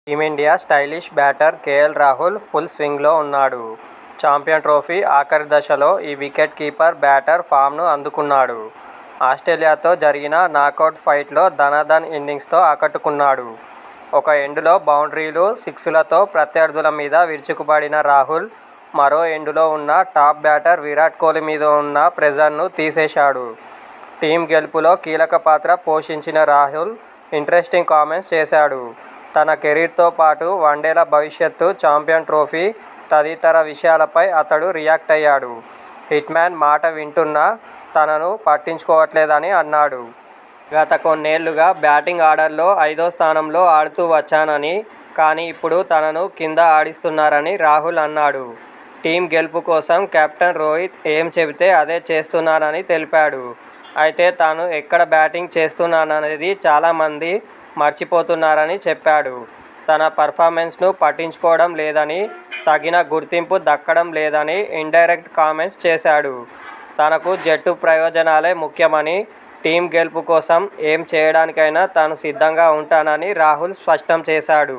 Team India stylish batter KL Rahul full స్వింగ్లో ఉన్నాడు. Champion trophy ఆఖరి దశలో ఈ వికెట్ కీపర్ బ్యాటర్ ఫామ్ను అందుకున్నాడు. ఆస్ట్రేలియాతో జరిగిన నాకౌట్ ఫైట్లో ధనాధన్ ఇన్నింగ్స్తో ఆకట్టుకున్నాడు. ఒక ఎండ్లో బౌండరీలు, సిక్స్లతో ప్రత్యర్థుల మీద విరుచుకుపడిన రాహుల్ మరో ఎండ్లో ఉన్న టాప్ బ్యాటర్ విరాట్ కోహ్లీ మీద ఉన్న ప్రెజర్ను తీసేశాడు. టీమ్ గెలుపులో కీలక పాత్ర పోషించిన రాహుల్ ఇంట్రెస్టింగ్ కామెంట్స్ చేశాడు. తన కెరీర్తో పాటు వన్డేల భవిష్యత్తు, చాంపియన్ ట్రోఫీ తదితర విషయాలపై అతడు రియాక్ట్ అయ్యాడు. హిట్మ్యాన్ మాట వింటున్నా తనను పట్టించుకోవట్లేదని అన్నాడు. గత కొన్నేళ్లుగా బ్యాటింగ్ ఆర్డర్లో 5వ స్థానంలో ఆడుతూ వచ్చానని, కానీ ఇప్పుడు తనను కింద ఆడిస్తున్నారని రాహుల్ అన్నాడు. టీమ్ గెలుపు కోసం కెప్టెన్ రోహిత్ ఏం చెబితే అదే చేస్తున్నానని తెలిపాడు. అయితే తాను ఎక్కడ బ్యాటింగ్ చేస్తున్నాననేది చాలామంది మర్చిపోతున్నారని చెప్పాడు. తన పర్ఫార్మెన్స్ను పట్టించుకోవడం లేదని, తగిన గుర్తింపు దక్కడం లేదని ఇండైరెక్ట్ కామెంట్స్ చేశాడు. తనకు జట్టు ప్రయోజనాలే ముఖ్యమని, టీమ్ గెలుపు కోసం ఏం చేయడానికైనా తాను సిద్ధంగా ఉంటానని రాహుల్ స్పష్టం చేశాడు.